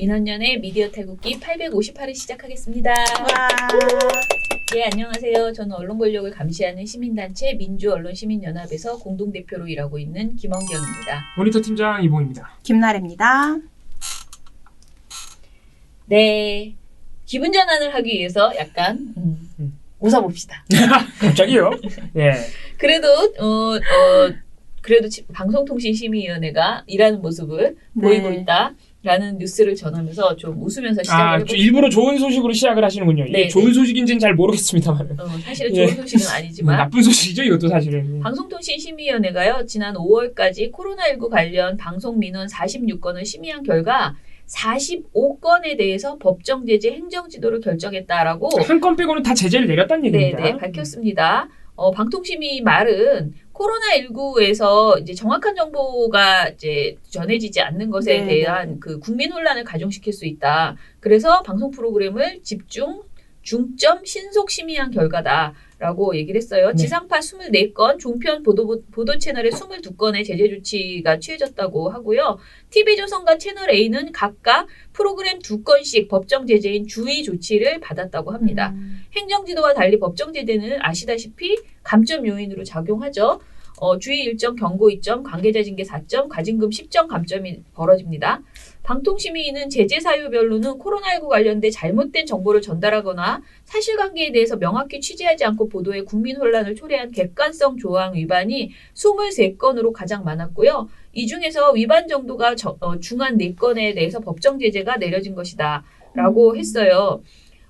민원연의 미디어 탈곡기 858을 시작하겠습니다. 와. 예, 안녕하세요. 저는 언론 권력을 감시하는 시민단체 민주언론시민연합에서 공동대표로 일하고 있는 김원경입니다. 모니터 팀장 이봉입니다. 김나래입니다. 네, 기분 전환을 하기 위해서 약간 웃어봅시다. 갑자기요? 예. 그래도 그래도 방송통신심의위원회가 일하는 모습을 네. 보이고 있다라는 뉴스를 전하면서 좀 웃으면서 시작을 해볼게요. 일부러 좋은 소식으로 시작을 하시는군요. 이게 네, 좋은 네. 소식인지는 잘 모르겠습니다만. 사실은 예. 좋은 소식은 아니지만 나쁜 소식이죠, 이것도 사실은. 방송통신심의위원회가요, 지난 5월까지 코로나19 관련 방송 민원 46건을 심의한 결과 45건에 대해서 법정 제재 행정 지도를 결정했다라고 한 건 빼고는 다 제재를 내렸다는 얘기입니다. 네, 밝혔습니다. 방통심의 말은 코로나19에서 이제 정확한 정보가 이제 전해지지 않는 것에 네, 대한 그 국민 혼란을 가중시킬 수 있다. 그래서 방송 프로그램을 집중, 중점, 신속 심의한 결과다라고 얘기를 했어요. 네. 지상파 24건, 종편 보도 채널의 22건의 제재 조치가 취해졌다고 하고요. TV조선과 채널A는 각각 프로그램 2건씩 법정 제재인 주의 조치를 받았다고 합니다. 행정지도와 달리 법정 제재는 아시다시피 감점 요인으로 작용하죠. 주의 1점, 경고 2점, 관계자 징계 4점, 과징금 10점 감점이 벌어집니다. 방통심의위는 제재 사유별로는 코로나19 관련돼 잘못된 정보를 전달하거나 사실관계에 대해서 명확히 취재하지 않고 보도해 국민 혼란을 초래한 객관성 조항 위반이 23건으로 가장 많았고요. 이 중에서 위반 정도가 중한 4건에 대해서 법정 제재가 내려진 것이다 라고 했어요.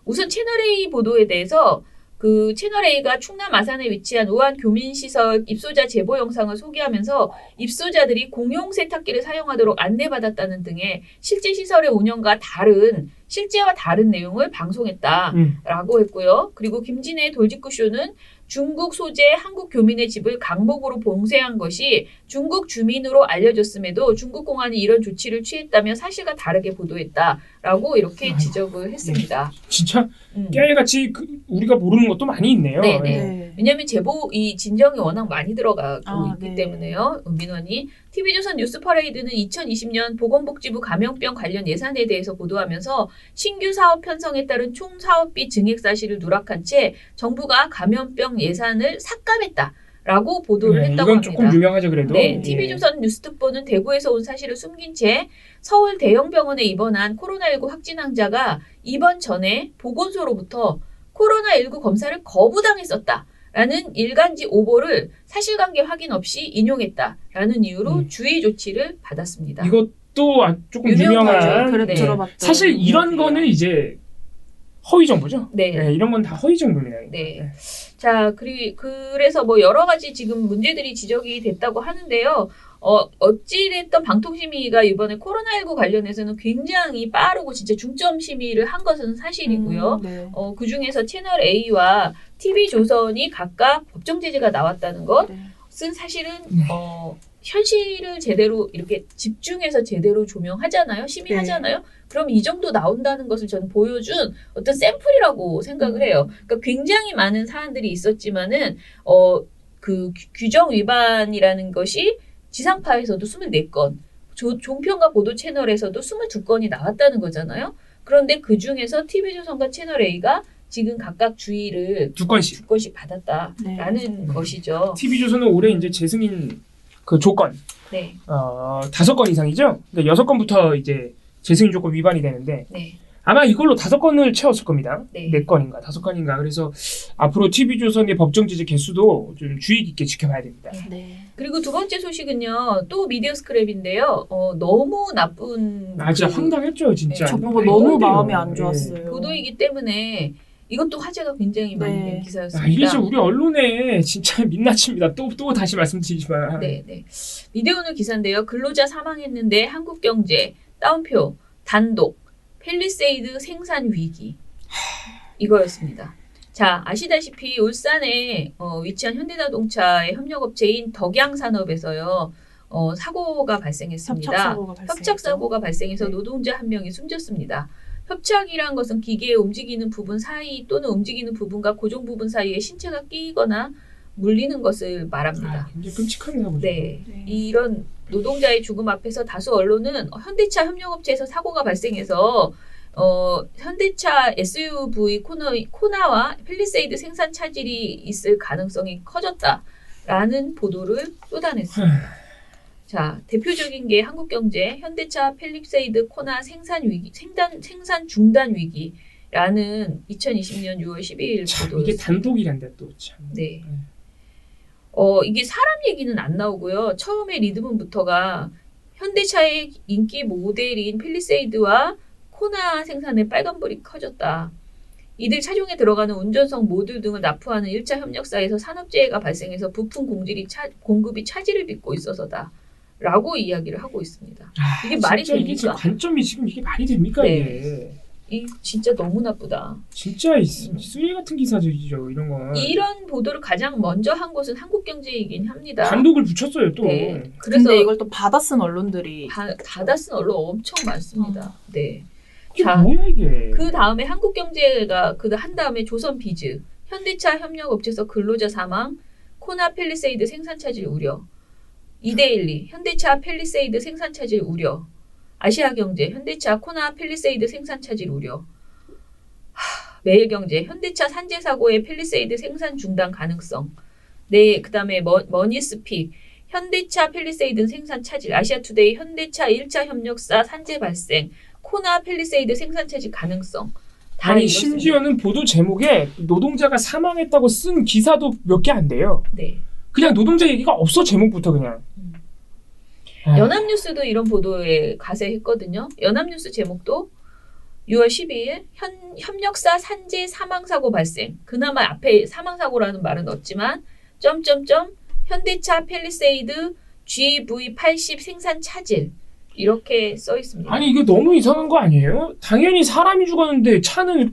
우선 채널A 보도에 대해서 그 채널A가 충남 아산에 위치한 우한 교민시설 입소자 제보 영상을 소개하면서 입소자들이 공용 세탁기를 사용하도록 안내받았다는 등의 실제 시설의 운영과 실제와 다른 내용을 방송했다라고 했고요. 그리고 김진애의 돌직구쇼는 중국 소재 한국 교민의 집을 강목으로 봉쇄한 것이 중국 주민으로 알려졌음에도 중국 공안이 이런 조치를 취했다며 사실과 다르게 보도했다라고 이렇게 지적을 했습니다. 진짜 깨알같이 우리가 모르는 것도 많이 있네요. 네. 네. 왜냐하면 이 진정이 워낙 많이 들어가고 있기 네. 때문에요. 민원이. TV조선 뉴스퍼레이드는 2020년 보건복지부 감염병 관련 예산에 대해서 보도하면서 신규 사업 편성에 따른 총 사업비 증액 사실을 누락한 채 정부가 감염병 예산을 삭감했다라고 보도를 했다고 이건 합니다. 조금 유명하죠, 그래도. 네, TV조선 뉴스특보는 대구에서 온 사실을 숨긴 채 서울 대형병원에 입원한 코로나19 확진 환자가 입원 전에 보건소로부터 코로나19 검사를 거부당했었다. 라는 일간지 오보를 사실관계 확인 없이 인용했다라는 이유로 주의 조치를 받았습니다. 이것도 조금 유명한. 그래 네. 들어봤죠. 사실 이런 거는 이제 허위 정보죠. 네. 이런 건 다 허위 정보입니다. 네. 자, 그래서 뭐 여러 가지 지금 문제들이 지적이 됐다고 하는데요. 어찌됐든 방통심의가 이번에 코로나19 관련해서는 굉장히 빠르고 진짜 중점 심의를 한 것은 사실이고요. 네. 그 중에서 채널 A와 TV조선이 각각 법정 제재가 나왔다는 것은 사실은 현실을 제대로 이렇게 집중해서 제대로 조명하잖아요. 심의하잖아요. 그럼 이 정도 나온다는 것을 저는 보여준 어떤 샘플이라고 생각을 해요. 그러니까 굉장히 많은 사안들이 있었지만은 그 규정 위반이라는 것이 지상파에서도 24건, 종편과 보도 채널에서도 22건이 나왔다는 거잖아요. 그런데 그 중에서 TV조선과 채널A가 지금 각각 주의를 2건씩 받았다라는 것이죠. TV조선은 올해 이제 재승인 그 조건, 네. 5건 이상이죠. 그러니까 6건부터 이제 재승인 조건 위반이 되는데 네. 아마 이걸로 5건을 채웠을 겁니다. 네. 4건인가 5건인가. 그래서 앞으로 TV조선의 법정 제재 개수도 좀 주의 깊게 지켜봐야 됩니다. 네. 그리고 두 번째 소식은요. 또 미디어 스크랩인데요. 너무 나쁜 진짜 황당했죠, 진짜. 네, 저 보고 말도 너무 안 돼요. 마음이 안 좋았어요. 보도이기 때문에 이것도 화제가 굉장히 많이 된 네. 기사였습니다. 이게 진짜 우리 언론에 진짜 민낯입니다. 또 다시 말씀드리지만. 네. 미디어오늘 기사인데요. 근로자 사망했는데 한국경제 따옴표 단독 펠리세이드 생산 위기 이거였습니다. 자, 아시다시피 울산에 위치한 현대자동차의 협력업체인 덕양산업에서요. 사고가 발생했습니다. 협착사고가 발생해서 네. 노동자 한 명이 숨졌습니다. 협착이란 것은 기계의 움직이는 부분 사이 또는 움직이는 부분과 고정 부분 사이에 신체가 끼거나 물리는 것을 말합니다. 굉장히 끔찍한 사고죠. 네. 네. 이런 노동자의 죽음 앞에서 다수 언론은 현대차 협력업체에서 사고가 발생해서 현대차 SUV 코나와 펠리세이드 생산 차질이 있을 가능성이 커졌다라는 보도를 쏟아냈습니다. 자, 대표적인 게 한국경제 현대차 펠리세이드 코나 생산 중단 위기라는 2020년 6월 12일 참 이게 보도였습니다. 단독이란데 또 참. 네. 이게 사람 얘기는 안 나오고요. 처음에 리드문부터가 현대차의 인기 모델인 펠리세이드와 코나 생산에 빨간불이 켜졌다. 이들 차종에 들어가는 운전석 모듈 등을 납부하는 1차 협력사에서 산업재해가 발생해서 부품 공급이 차질을 빚고 있어서다. 라고 이야기를 하고 있습니다. 이게 말이 진짜 이게 지금 됩니까? 관점이 지금 이게 말이 됩니까 네. 이게? 이 진짜 너무 나쁘다. 진짜 쓰레기 같은 기사들이죠 이런 거. 이런 보도를 가장 먼저 한 곳은 한국경제이긴 합니다. 단독을 붙였어요 또. 네. 그래서 근데 이걸 또 받아쓴 언론들이 받아 쓴 언론 엄청 많습니다. 네. 이게 자, 뭐야 이게? 그 다음에 한국경제가 한 다음에 조선비즈, 현대차 협력업체에서 근로자 사망, 코나 펠리세이드 생산 차질 우려, 이데일리, 현대차 펠리세이드 생산 차질 우려, 아시아경제, 현대차 코나 펠리세이드 생산 차질 우려, 매일경제, 현대차 산재 사고의 펠리세이드 생산 중단 가능성, 네, 그 다음에 머니스픽, 현대차 펠리세이드 생산 차질, 아시아투데이, 현대차 1차 협력사 산재 발생, 코나 펠리세이드 생산 차질 가능성. 다 아니 이렇습니다. 심지어는 보도 제목에 노동자가 사망했다고 쓴 기사도 몇 개 안 돼요. 네. 그냥 노동자 얘기가 없어 제목부터 그냥. 아, 연합뉴스도 이런 보도에 가세했거든요. 연합뉴스 제목도 6월 12일 협력사 산재 사망사고 발생. 그나마 앞에 사망사고라는 말은 없지만 현대차 펠리세이드 GV80 생산 차질 이렇게 써 있습니다. 아니 이게 너무 이상한 거 아니에요? 당연히 사람이 죽었는데 차는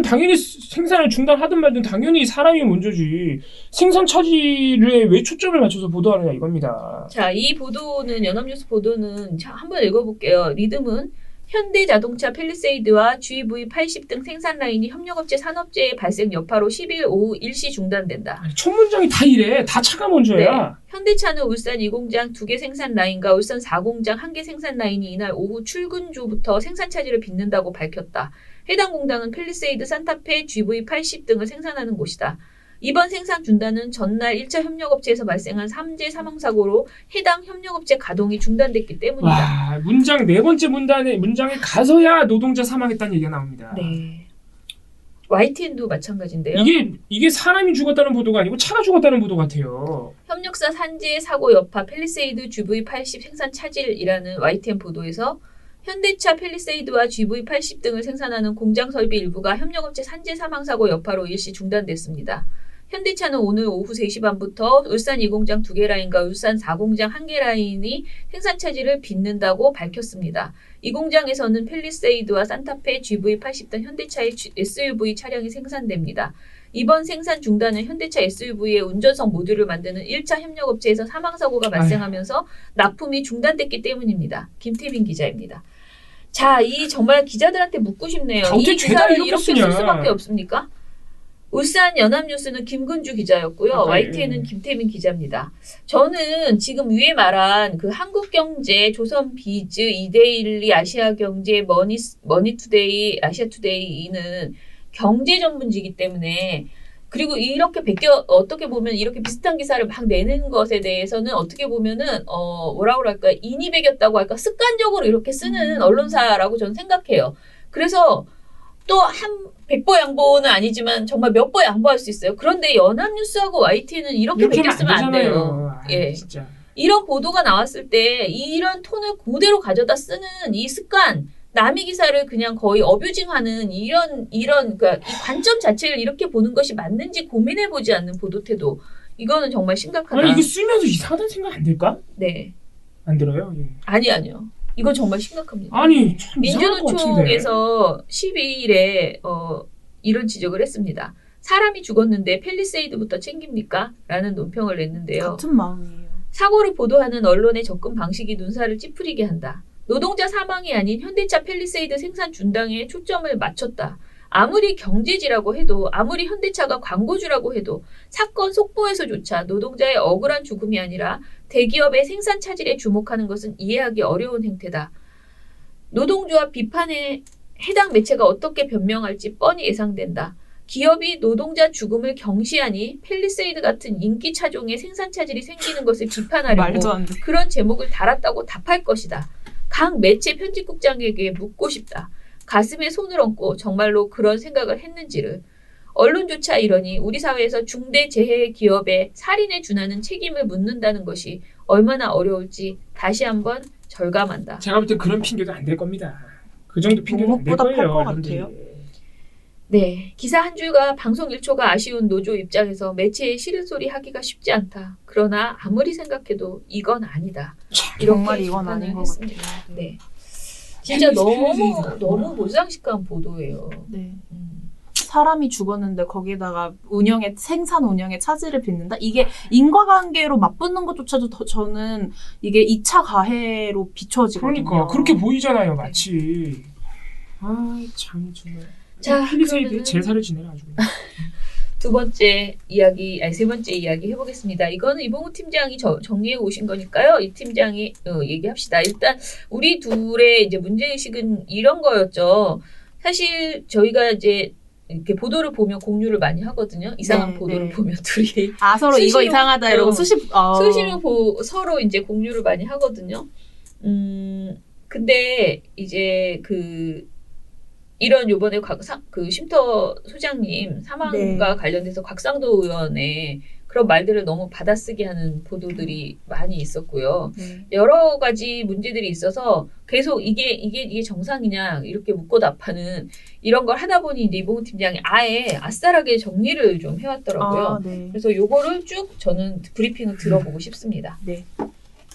당연히 생산을 중단하든 말든 당연히 사람이 먼저지. 생산 차질에 왜 초점을 맞춰서 보도하느냐 이겁니다. 자, 이 보도는 연합뉴스 보도는 한번 읽어볼게요. 리듬은 현대자동차 펠리세이드와 GV80 등 생산 라인이 협력업체 산업재해 발생 여파로 10일 오후 일시 중단된다. 아니, 첫 문장이 다 이래. 다 차가 먼저야. 현대차는 울산 2공장 2개 생산 라인과 울산 4공장 1개 생산 라인이 이날 오후 출근주부터 생산 차질을 빚는다고 밝혔다. 해당 공장은 펠리세이드, 산타페, GV80 등을 생산하는 곳이다. 이번 생산 중단은 전날 1차 협력업체에서 발생한 산재 사망사고로 해당 협력업체 가동이 중단됐기 때문이다. 와, 문장 네 번째 문장에 가서야 노동자 사망했다는 얘기가 나옵니다. 네. YTN도 마찬가지인데요. 이게 사람이 죽었다는 보도가 아니고 차가 죽었다는 보도 같아요. 협력사 산재 사고 여파 펠리세이드 GV80 생산 차질이라는 YTN 보도에서 현대차 펠리세이드와 GV80 등을 생산하는 공장 설비 일부가 협력업체 산재 사망사고 여파로 일시 중단됐습니다. 현대차는 오늘 오후 3시 반부터 울산 2공장 2개 라인과 울산 4공장 1개 라인이 생산 차질을 빚는다고 밝혔습니다. 이 공장에서는 펠리세이드와 산타페, GV80 등 현대차의 SUV 차량이 생산됩니다. 이번 생산 중단은 현대차 SUV의 운전석 모듈을 만드는 1차 협력업체에서 사망사고가 발생하면서 납품이 중단됐기 때문입니다. 김태빈 기자입니다. 자, 이 정말 기자들한테 묻고 싶네요. 어떻게 이 죄다 기사를 이렇게 이렇게 쓰냐. 쓸 수밖에 없습니까? 울산 연합뉴스는 김근주 기자였고요. YTN은 김태민 기자입니다. 저는 지금 위에 말한 그 한국경제, 조선비즈, 이데일리, 아시아경제, 머니투데이, 아시아투데이는 경제 전문지이기 때문에 그리고 이렇게 어떻게 보면 이렇게 비슷한 기사를 막 내는 것에 대해서는 어떻게 보면은 뭐라고 할까 인이 배겼다고 할까 습관적으로 이렇게 쓰는 언론사라고 저는 생각해요. 그래서 또 100보 양보는 아니지만 정말 몇 보 양보할 수 있어요. 그런데 연합뉴스하고 YTN은 이렇게 베꼈으면 안 돼요. 예. 진짜. 이런 보도가 나왔을 때 이런 톤을 그대로 가져다 쓰는 이 습관, 남의 기사를 그냥 거의 어뷰징하는 이런 그러니까 이 관점 자체를 이렇게 보는 것이 맞는지 고민해보지 않는 보도 태도. 이거는 정말 심각하다. 아니 이거 쓰면서 이상하다는 생각 안 들까? 네. 안 들어요? 예. 아니요. 이거 정말 심각합니다. 아니 참 이상할 것 같은데. 민주노총에서 12일에 이런 지적을 했습니다. 사람이 죽었는데 펠리세이드부터 챙깁니까? 라는 논평을 냈는데요. 같은 마음이에요. 사고를 보도하는 언론의 접근 방식이 눈살을 찌푸리게 한다. 노동자 사망이 아닌 현대차 펠리세이드 생산 중단에 초점을 맞췄다. 아무리 경제지라고 해도 아무리 현대차가 광고주라고 해도 사건 속보에서조차 노동자의 억울한 죽음이 아니라 대기업의 생산 차질에 주목하는 것은 이해하기 어려운 행태다. 노동조합 비판에 해당 매체가 어떻게 변명할지 뻔히 예상된다. 기업이 노동자 죽음을 경시하니 펠리세이드 같은 인기 차종의 생산 차질이 생기는 것을 비판하려고 말도 안 돼. 그런 제목을 달았다고 답할 것이다. 각 매체 편집국장에게 묻고 싶다. 가슴에 손을 얹고 정말로 그런 생각을 했는지를. 언론조차 이러니 우리 사회에서 중대재해 기업의 살인에 준하는 책임을 묻는다는 것이 얼마나 어려울지 다시 한번 절감한다. 제가 볼 때 그런 핑계도 안 될 겁니다. 그 정도 핑계는 안 될 목보다 거예요. 팔 것 여러분들이. 같아요. 네, 기사 한 줄과 방송 1초가 아쉬운 노조 입장에서 매체에 싫은 소리 하기가 쉽지 않다. 그러나 아무리 생각해도 이건 아니다. 정말 이렇게 이건 아닌 비판을 것 했습니다. 같아요. 네, 진짜 펠리세이드가 너무 모상식한 보도예요. 네. 사람이 죽었는데 거기다가 생산 운영에 차질을 빚는다? 이게 인과관계로 맞붙는 것조차도 저는 이게 2차 가해로 비춰지거든요. 그러니까 그렇게 보이잖아요, 마치. 아, 참 정말. 자, 펠리세이드 그러면은 제사를 지내라 아주. 두 번째 이야기, 아니 세 번째 이야기 해보겠습니다. 이거는 이봉우 팀장이 정리해 오신 거니까요. 이 팀장이 얘기합시다. 일단 우리 둘의 이제 문제의식은 이런 거였죠. 사실 저희가 이제 이렇게 보도를 보면 공유를 많이 하거든요. 이상한 네, 보도를 네. 보면 둘이 서로 이거 이상하다 이러고 수시로 서로 이제 공유를 많이 하거든요. 근데 이제 이런 요번에 그 쉼터 소장님 사망과 네. 관련돼서 곽상도 의원의 그런 말들을 너무 받아쓰게 하는 보도들이 많이 있었고요. 네. 여러 가지 문제들이 있어서 계속 이게 정상이냐 이렇게 묻고 답하는 이런 걸 하다 보니 이제 이봉우 팀장이 아예 아싸라게 정리를 좀 해왔더라고요. 네. 그래서 요거를 쭉 저는 브리핑을 들어보고 싶습니다. 네.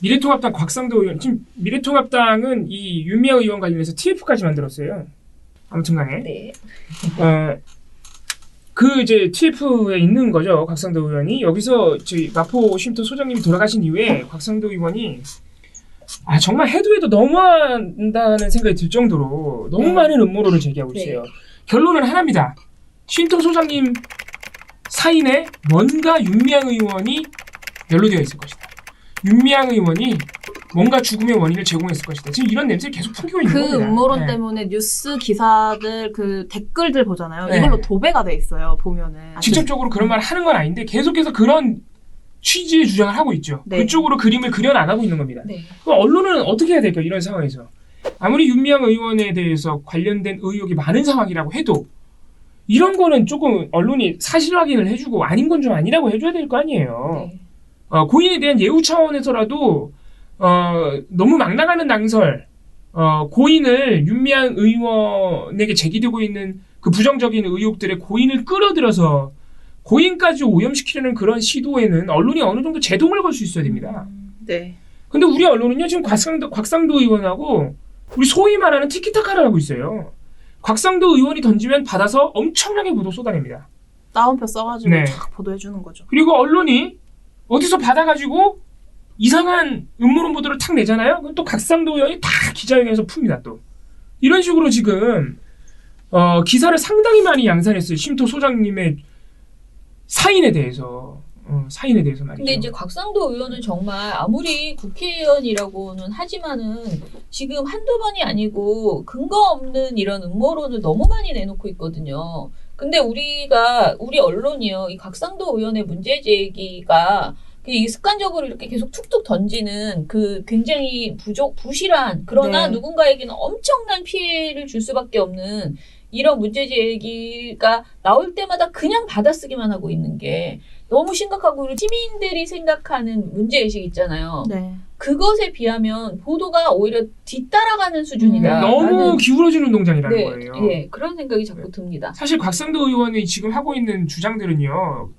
미래통합당 곽상도 의원. 지금 미래통합당은 이 윤미향 의원 관련해서 TF까지 만들었어요. 아무튼간에. 네. 그 이제 TF에 있는 거죠. 곽상도 의원이 여기서 저희 마포 쉼터 소장님이 돌아가신 이후에 곽상도 의원이 정말 해도 너무한다는 생각이 들 정도로 너무 많은 음모론을 제기하고 있어요. 결론은 하나입니다. 쉼터 소장님 사인에 뭔가 윤미향 의원이 연루되어 있을 것이다. 윤미향 의원이 뭔가 죽음의 원인을 제공했을 것이다. 지금 이런 냄새를 계속 풍기고 있는 겁니다. 그 음모론 네. 때문에 뉴스 기사들 그 댓글들 보잖아요. 네. 이걸로 도배가 돼 있어요. 보면은. 직접적으로 그런 말을 하는 건 아닌데 계속해서 그런 취지의 주장을 하고 있죠. 네. 그쪽으로 그림을 그려나가고 있는 겁니다. 네. 그럼 언론은 어떻게 해야 될까요? 이런 상황에서. 아무리 윤미향 의원에 대해서 관련된 의혹이 많은 상황이라고 해도 이런 거는 조금 언론이 사실 확인을 해주고 아닌 건 좀 아니라고 해줘야 될 거 아니에요. 네. 고인에 대한 예우 차원에서라도 너무 막 나가는 낭설, 고인을 윤미향 의원에게 제기되고 있는 그 부정적인 의혹들의 고인을 끌어들여서 고인까지 오염시키려는 그런 시도에는 언론이 어느 정도 제동을 걸 수 있어야 됩니다. 네. 근데 우리 언론은요, 지금 곽상도 의원하고 우리 소위 말하는 티키타카를 하고 있어요. 곽상도 의원이 던지면 받아서 엄청나게 보도 쏟아냅니다. 따옴표 써가지고 네. 쫙 보도해주는 거죠. 그리고 언론이 어디서 받아가지고 이상한 음모론 보도를 탁 내잖아요. 그럼 또 곽상도 의원이 다 기자회견에서 풉니다. 또 이런 식으로 지금 기사를 상당히 많이 양산했어요. 쉼터 소장님의 사인에 대해서 말이죠. 근데 이제 곽상도 의원은 정말 아무리 국회의원이라고는 하지만은 지금 한두 번이 아니고 근거 없는 이런 음모론을 너무 많이 내놓고 있거든요. 근데 우리 언론이요, 이 곽상도 의원의 문제 제기가 이 습관적으로 이렇게 계속 툭툭 던지는 그 굉장히 부실한 그러나 네. 누군가에게는 엄청난 피해를 줄 수밖에 없는 이런 문제 제기가 나올 때마다 그냥 받아쓰기만 하고 있는 게 너무 심각하고 우리 시민들이 생각하는 문제의식 있잖아요. 네. 그것에 비하면 보도가 오히려 뒤따라가는 수준이다. 너무 라는, 기울어진 운동장이라는 네, 거예요. 예, 그런 생각이 자꾸 듭니다. 사실 곽상도 의원이 지금 하고 있는 주장들은요,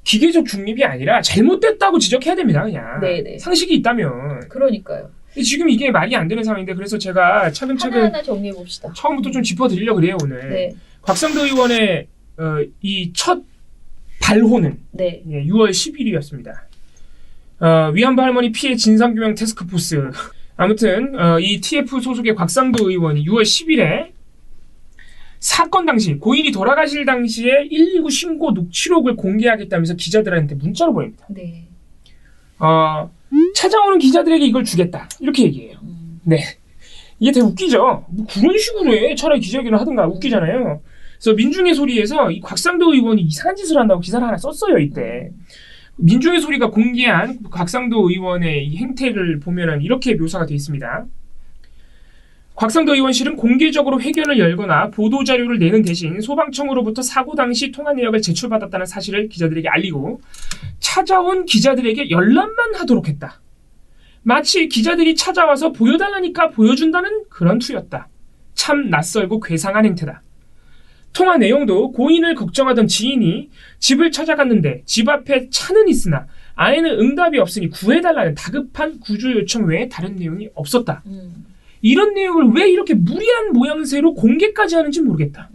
기계적 중립이 아니라 잘못됐다고 지적해야 됩니다. 그냥 네네. 상식이 있다면. 그러니까요. 근데 지금 이게 말이 안 되는 상황인데 그래서 제가 차근차근 하나하나 정리해 봅시다. 처음부터 좀 짚어드리려고 그래요 오늘. 네, 곽상도 의원의 이 첫 발호는 네, 6월 10일이었습니다. 위안부 할머니 피해 진상규명 태스크포스. 아무튼 이 TF 소속의 곽상도 의원이 6월 10일에 사건 당시 고인이 돌아가실 당시에 119 신고 녹취록을 공개하겠다면서 기자들한테 문자를 보냅니다. 네. 찾아오는 기자들에게 이걸 주겠다. 이렇게 얘기해요. 네. 이게 되게 웃기죠? 뭐 그런 식으로 해. 차라리 기자회견을 하든가. 웃기잖아요. 그래서 민중의 소리에서 이 곽상도 의원이 이상한 짓을 한다고 기사를 하나 썼어요, 이때. 민중의 소리가 공개한 곽상도 의원의 이 행태를 보면은 이렇게 묘사가 되어 있습니다. 곽상도 의원실은 공개적으로 회견을 열거나 보도자료를 내는 대신 소방청으로부터 사고 당시 통화 내역을 제출받았다는 사실을 기자들에게 알리고 찾아온 기자들에게 연락만 하도록 했다. 마치 기자들이 찾아와서 보여달라니까 보여준다는 그런 투였다. 참 낯설고 괴상한 행태다. 통화 내용도 고인을 걱정하던 지인이 집을 찾아갔는데 집 앞에 차는 있으나 아내는 응답이 없으니 구해달라는 다급한 구조 요청 외에 다른 내용이 없었다. 이런 내용을 왜 이렇게 무리한 모양새로 공개까지 하는지 모르겠다.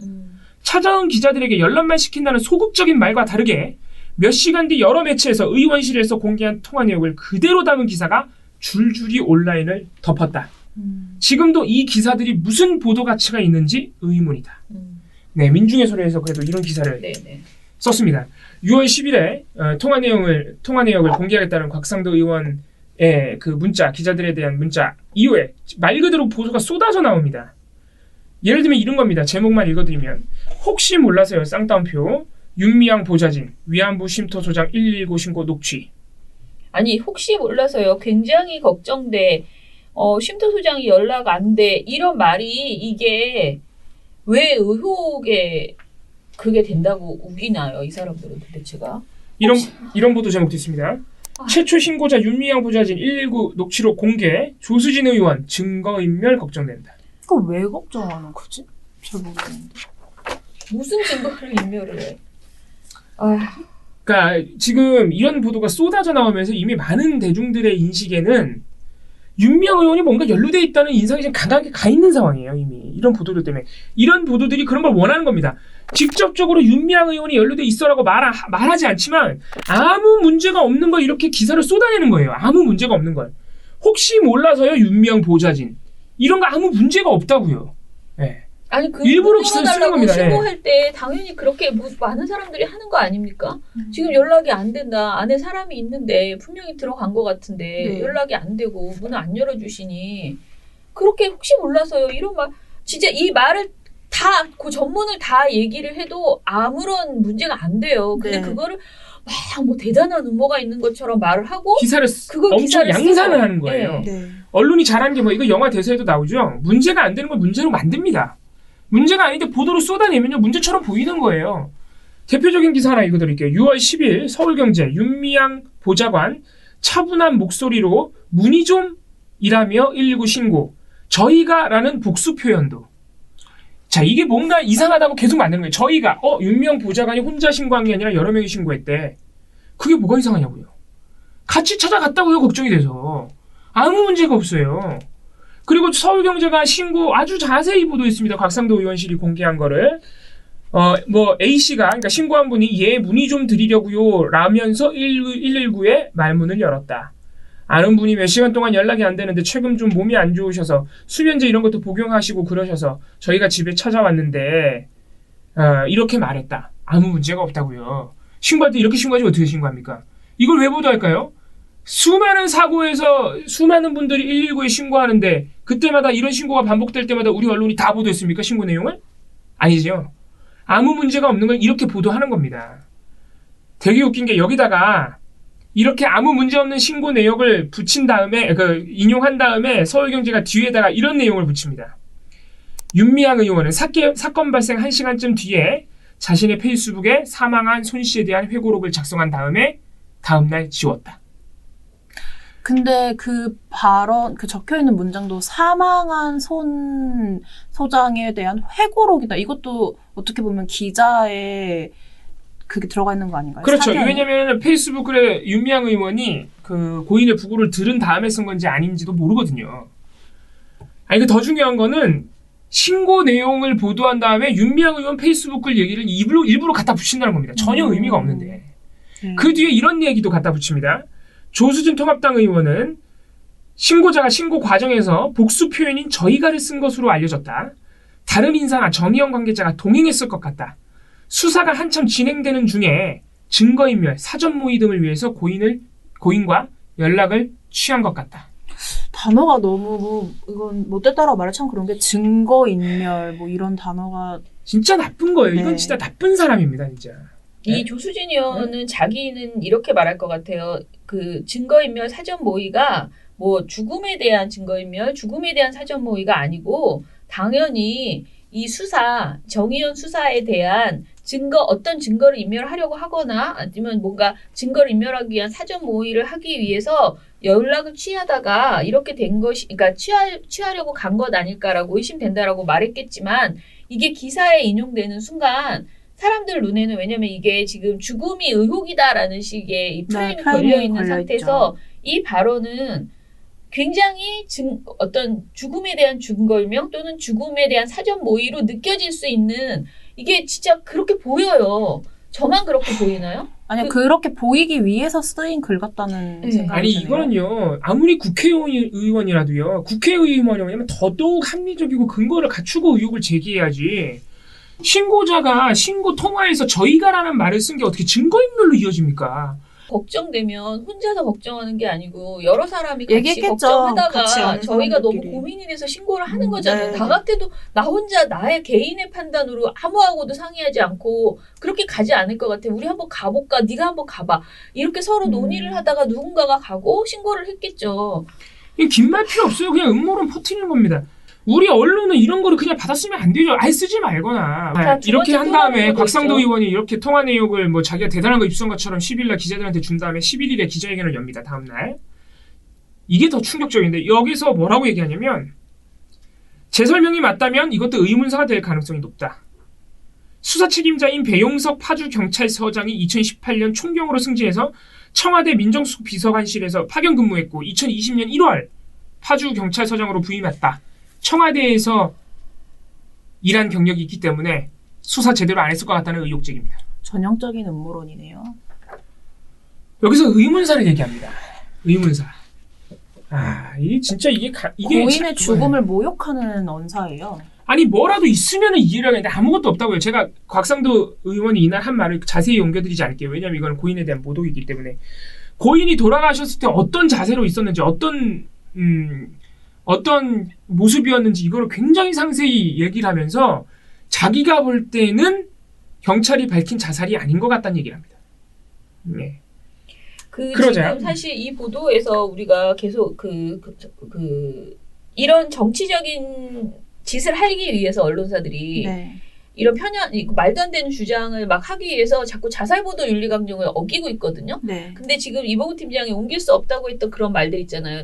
찾아온 기자들에게 연락만 시킨다는 소극적인 말과 다르게 몇 시간 뒤 여러 매체에서 의원실에서 공개한 통화 내용을 그대로 담은 기사가 줄줄이 온라인을 덮었다. 지금도 이 기사들이 무슨 보도 가치가 있는지 의문이다. 네, 민중의 소리에서 그래도 이런 기사를 썼습니다. 6월 10일에 통화 내역을 공개하겠다는 곽상도 의원의 그 문자, 기자들에 대한 문자 이후에 말 그대로 보도가 쏟아져 나옵니다. 예를 들면 이런 겁니다. 제목만 읽어드리면 혹시 몰라서요. 쌍따옴표 윤미향 보좌진 위안부 쉼터소장 119 신고 녹취. 아니 혹시 몰라서요. 굉장히 걱정돼. 쉼터소장이 연락 안 돼. 이런 말이 이게 왜 의혹에 그게 된다고 우기나요? 이 사람들은 도대체가. 이런 보도 제목도 있습니다. 최초 신고자 윤미향 보좌진 119 녹취록 공개 조수진 의원 증거인멸 걱정된다. 그거 왜 걱정하는 거지? 잘 모르겠는데. 무슨 증거를 인멸을 해? 그러니까 지금 이런 보도가 쏟아져 나오면서 이미 많은 대중들의 인식에는 윤미향 의원이 뭔가 연루돼 있다는 인상이 지금 강하게 가 있는 상황이에요. 이미 이런 보도들 때문에. 이런 보도들이 그런 걸 원하는 겁니다. 직접적으로 윤미향 의원이 연루돼 있어라고 말하지 않지만 아무 문제가 없는 걸 이렇게 기사를 쏟아내는 거예요. 아무 문제가 없는 걸. 혹시 몰라서요. 윤미향 보좌진. 이런 거 아무 문제가 없다고요. 네. 아니 그 일부러 기사를 쓰는 겁니다. 신고할 때 당연히 그렇게 많은 사람들이 하는 거 아닙니까? 지금 연락이 안 된다. 안에 사람이 있는데 분명히 들어간 것 같은데 연락이 안 되고 문을 안 열어주시니 그렇게 혹시 몰라서요. 이런 말 진짜 이 말을 다 그 전문을 다 얘기를 해도 아무런 문제가 안 돼요. 근데 그거를 막 뭐 대단한 음모가 있는 것처럼 말을 하고 기사를 엄청 양산을 하는 거예요. 언론이 잘하는 게 뭐 이거 영화 대사에도 나오죠. 문제가 안 되는 걸 문제로 만듭니다. 문제가 아닌데 보도로 쏟아내면요 문제처럼 보이는 거예요. 대표적인 기사 하나 읽어드릴게요. 6월 10일 서울경제 윤미향 보좌관 차분한 목소리로 문의 좀 이라며 119 신고 저희가 라는 복수 표현도. 자 이게 뭔가 이상하다고 계속 만드는 거예요. 저희가 윤미향 보좌관이 혼자 신고한 게 아니라 여러 명이 신고했대. 그게 뭐가 이상하냐고요. 같이 찾아갔다고요. 걱정이 돼서. 아무 문제가 없어요. 그리고 서울경제가 신고 아주 자세히 보도했습니다. 곽상도 의원실이 공개한 거를. A씨가, 그러니까 신고한 분이 문의 좀 드리려고요. 라면서 119에 말문을 열었다. 아는 분이 몇 시간 동안 연락이 안 되는데 최근 좀 몸이 안 좋으셔서 수면제 이런 것도 복용하시고 그러셔서 저희가 집에 찾아왔는데, 이렇게 말했다. 아무 문제가 없다고요. 신고할 때 이렇게 신고하지 어떻게 신고합니까? 이걸 왜 보도할까요? 수많은 사고에서 수많은 분들이 119에 신고하는데 그때마다 이런 신고가 반복될 때마다 우리 언론이 다 보도했습니까? 신고 내용을? 아니죠. 아무 문제가 없는 걸 이렇게 보도하는 겁니다. 되게 웃긴 게 여기다가 이렇게 아무 문제 없는 신고 내역을 붙인 다음에 인용한 다음에 서울경제가 뒤에다가 이런 내용을 붙입니다. 윤미향 의원은 사건 발생 1시간쯤 뒤에 자신의 페이스북에 사망한 손 씨에 대한 회고록을 작성한 다음에 다음날 지웠다. 근데 그 발언, 그 적혀있는 문장도 사망한 손 소장에 대한 회고록이다. 이것도 어떻게 보면 기자의 그게 들어가 있는 거 아닌가요? 그렇죠. 사견이? 왜냐면 페이스북에 윤미향 의원이 그 고인의 부고를 들은 다음에 쓴 건지 아닌지도 모르거든요. 아니, 더 중요한 거는 신고 내용을 보도한 다음에 윤미향 의원 페이스북 글 얘기를 일부러 갖다 붙인다는 겁니다. 전혀 의미가 없는데. 그 뒤에 이런 얘기도 갖다 붙입니다. 조수진 통합당 의원은 신고자가 신고 과정에서 복수 표현인 저희가를 쓴 것으로 알려졌다. 다른 인사나 정의연 관계자가 동행했을 것 같다. 수사가 한참 진행되는 중에 증거인멸, 사전 모의 등을 위해서 고인과 연락을 취한 것 같다. 단어가 너무 이건 못돼 따라 말해 참 그런 게 증거인멸 뭐 이런 단어가 진짜 나쁜 거예요. 이건 네. 진짜 나쁜 사람입니다, 진짜. 이 조수진 의원은 자기는 이렇게 말할 것 같아요. 그 증거인멸 사전 모의가 뭐 죽음에 대한 증거인멸, 죽음에 대한 사전 모의가 아니고 당연히 이 수사, 정의연 수사에 대한 어떤 증거를 인멸하려고 하거나 아니면 뭔가 증거를 인멸하기 위한 사전 모의를 하기 위해서 연락을 취하다가 이렇게 된 것이, 그러니까 취하려고 간 것 아닐까라고 의심된다라고 말했겠지만 이게 기사에 인용되는 순간 사람들 눈에는 왜냐면 이게 지금 죽음이 의혹이다라는 식의 이 프레임이 걸려 있는 상태에서 이 발언은 굉장히 어떤 죽음에 대한 증거인명 또는 죽음에 대한 사전 모의로 느껴질 수 있는 이게 진짜 그렇게 보여요. 저만 그렇게 보이나요? 아니 그렇게 보이기 위해서 쓰인 글 같다는 네. 생각이 아니 드네요. 이거는요. 아무리 국회의원이라도요. 국회의원이면 더더욱 합리적이고 근거를 갖추고 의혹을 제기해야지. 신고자가 신고 통화에서 저희가라는 말을 쓴 게 어떻게 증거인멸로 이어집니까? 걱정되면 혼자서 걱정하는 게 아니고 여러 사람이 같이 얘기했겠죠. 걱정하다가 같이 아는 저희가 너무 사람들끼리. 고민이 돼서 신고를 하는 거잖아요. 네. 나 같아도 나 혼자 나의 개인의 판단으로 아무하고도 상의하지 않고 그렇게 가지 않을 것 같아. 우리 한번 가볼까? 네가 한번 가봐. 이렇게 서로 논의를 하다가 누군가가 가고 신고를 했겠죠. 긴 말 필요 없어요. 그냥 음모론 퍼뜨리는 겁니다. 우리 언론은 이런 거를 그냥 받았으면 안 되죠. 아예 쓰지 말거나. 자, 두 이렇게 번째 한 또 다음에 하는 것도 곽상도 있죠. 의원이 이렇게 통화 내역을 뭐 자기가 대단한 거 입수한 것처럼 10일날 기자들한테 준 다음에 11일에 기자회견을 엽니다. 다음날. 이게 더 충격적인데 여기서 뭐라고 얘기하냐면 제 설명이 맞다면 이것도 의문사가 될 가능성이 높다. 수사 책임자인 배용석 파주경찰서장이 2018년 총경으로 승진해서 청와대 민정수석 비서관실에서 파견 근무했고 2020년 1월 파주경찰서장으로 부임했다. 청와대에서 일한 경력이 있기 때문에 수사 제대로 안 했을 것 같다는 의혹적입니다. 전형적인 음모론이네요. 여기서 의문사를 얘기합니다. 의문사. 이게 진짜 이게 고인의 죽음을 모욕하는 언사예요. 아니 뭐라도 있으면 이해를 하겠는데 아무것도 없다고요. 제가 곽상도 의원이 이날 한 말을 자세히 옮겨드리지 않을게요. 왜냐하면 이건 고인에 대한 모독이기 때문에. 고인이 돌아가셨을 때 어떤 자세로 있었는지 어떤 모습이었는지 이거를 굉장히 상세히 얘기를 하면서 자기가 볼 때는 경찰이 밝힌 자살이 아닌 것 같다는 얘기를 합니다. 네. 그러자요. 지금 사실 이 보도에서 우리가 계속 이런 정치적인 짓을 하기 위해서 언론사들이 네. 이런 말도 안 되는 주장을 막 하기 위해서 자꾸 자살보도 윤리강령을 어기고 있거든요. 네. 근데 지금 이보구 팀장이 옮길 수 없다고 했던 그런 말들 있잖아요.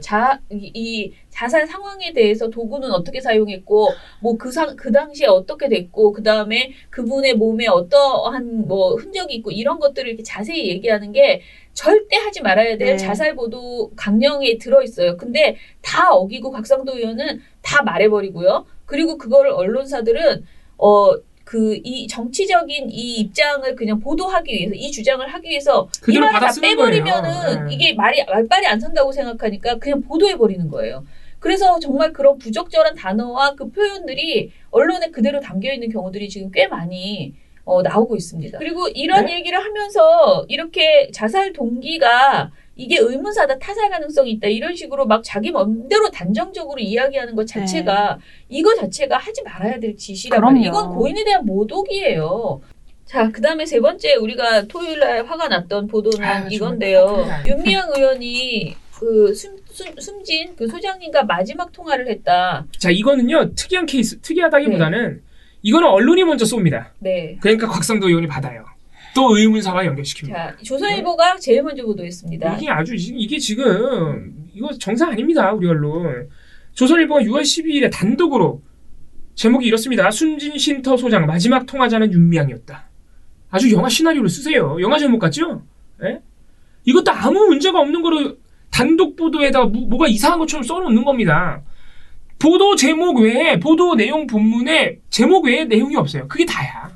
이 자살 상황에 대해서 도구는 어떻게 사용했고, 뭐 그 당시에 어떻게 됐고, 그 다음에 그분의 몸에 어떠한 뭐 흔적이 있고 이런 것들을 이렇게 자세히 얘기하는 게 절대 하지 말아야 될 네. 자살보도 강령에 들어있어요. 근데 다 어기고 곽상도 의원은 다 말해버리고요. 그리고 그거를 언론사들은 이 정치적인 이 입장을 그냥 보도하기 위해서 이 주장을 하기 위해서 이 그대로 말을 다 받아 쓰는 빼버리면은 거예요. 네. 이게 말빨이 안 선다고 생각하니까 그냥 보도해버리는 거예요. 그래서 정말 그런 부적절한 단어와 그 표현들이 언론에 그대로 담겨있는 경우들이 지금 꽤 많이 나오고 있습니다. 그리고 이런 네? 얘기를 하면서 이렇게 자살 동기가 이게 의문사다, 타살 가능성이 있다 이런 식으로 막 자기 맘대로 단정적으로 이야기하는 것 자체가 이거 자체가 하지 말아야 될 짓이란 그럼요. 말이에요. 이건 고인에 대한 모독이에요. 자, 그 다음에 세 번째 우리가 토요일날 화가 났던 보도는 이건데요. 윤미향 의원이 숨진 그 소장님과 마지막 통화를 했다. 자, 이거는요 특이한 케이스, 특이하다기보다는 이거는 언론이 먼저 쏩니다. 네. 그러니까 곽상도 의원이 받아요. 또 의문사와 연결시킵니다. 자, 조선일보가 제일 먼저 보도했습니다. 이게 지금 이거 정상 아닙니다. 우리 언론. 조선일보가 6월 12일에 단독으로 제목이 이렇습니다. 숨진 쉼터 소장 마지막 통화자는 윤미향이었다. 아주 영화 시나리오를 쓰세요. 영화 제목 같죠? 예? 이것도 아무 문제가 없는 거를 단독 보도에다가 뭐가 이상한 것처럼 써놓는 겁니다. 보도 제목 외에 보도 내용 본문에 제목 외에 내용이 없어요. 그게 다야.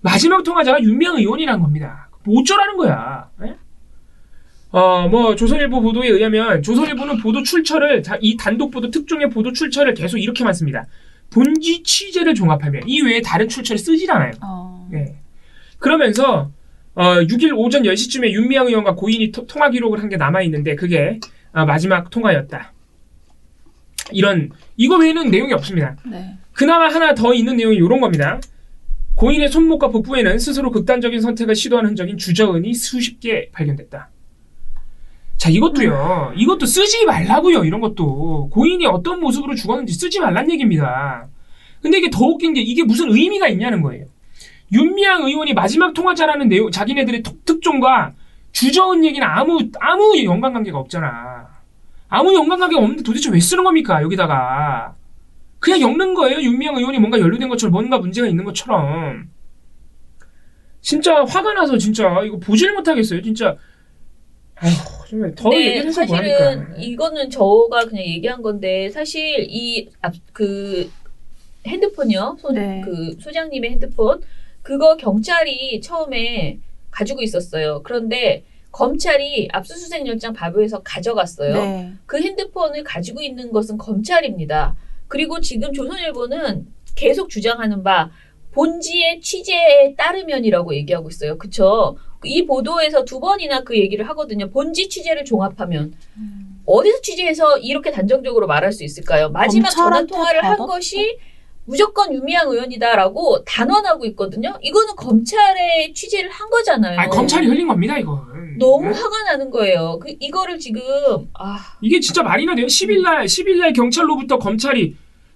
마지막 통화자가 윤미향 의원이라는 겁니다. 뭐 어쩌라는 거야. 예? 조선일보 보도에 의하면 조선일보는 보도 출처를 이 단독 보도 특종의 보도 출처를 계속 이렇게만 씁니다. 본지 취재를 종합하면 이 외에 다른 출처를 쓰질 않아요. 네. 그러면서 6일 오전 10시쯤에 윤미향 의원과 고인이 통화 기록을 한 게 남아있는데 그게 마지막 통화였다. 이거 외에는 내용이 없습니다. 네. 그나마 하나 더 있는 내용이 이런 겁니다. 고인의 손목과 복부에는 스스로 극단적인 선택을 시도한 흔적인 주저은이 수십 개 발견됐다. 자, 이것도 쓰지 말라고요. 이런 것도. 고인이 어떤 모습으로 죽었는지 쓰지 말란 얘기입니다. 근데 이게 더 웃긴 게 이게 무슨 의미가 있냐는 거예요. 윤미향 의원이 마지막 통화자라는 내용, 자기네들의 특종과 주저은 얘기는 아무 연관관계가 없잖아. 아무 연관관계가 없는데 도대체 왜 쓰는 겁니까? 여기다가. 그냥 엮는 거예요. 윤미향 의원이 뭔가 연루된 것처럼 뭔가 문제가 있는 것처럼. 진짜 화가 나서 진짜 이거 보질 못하겠어요. 진짜. 정말 더 얘기를 해서 뭐하니까. 사실은 이거는 저가 그냥 얘기한 건데 사실 그 핸드폰이요. 네. 그 소장님의 핸드폰 그거 경찰이 처음에 가지고 있었어요. 그런데 검찰이 압수수색 영장 발부해서 가져갔어요. 네. 그 핸드폰을 가지고 있는 것은 검찰입니다. 그리고 지금 조선일보는 계속 주장하는 바 본지의 취재에 따르면이라고 얘기하고 있어요. 그쵸? 이 보도에서 2번이나 그 얘기를 하거든요. 본지 취재를 종합하면. 어디서 취재해서 이렇게 단정적으로 말할 수 있을까요? 마지막 전화 통화를 한 것이 무조건 윤미향 의원이다라고 단언하고 있거든요. 이거는 검찰의 취재를 한 거잖아요. 아니, 검찰이 흘린 겁니다, 이거. 너무 화가 나는 거예요. 이거를 지금 이게 진짜 말이나 돼요? 10일날 경찰로부터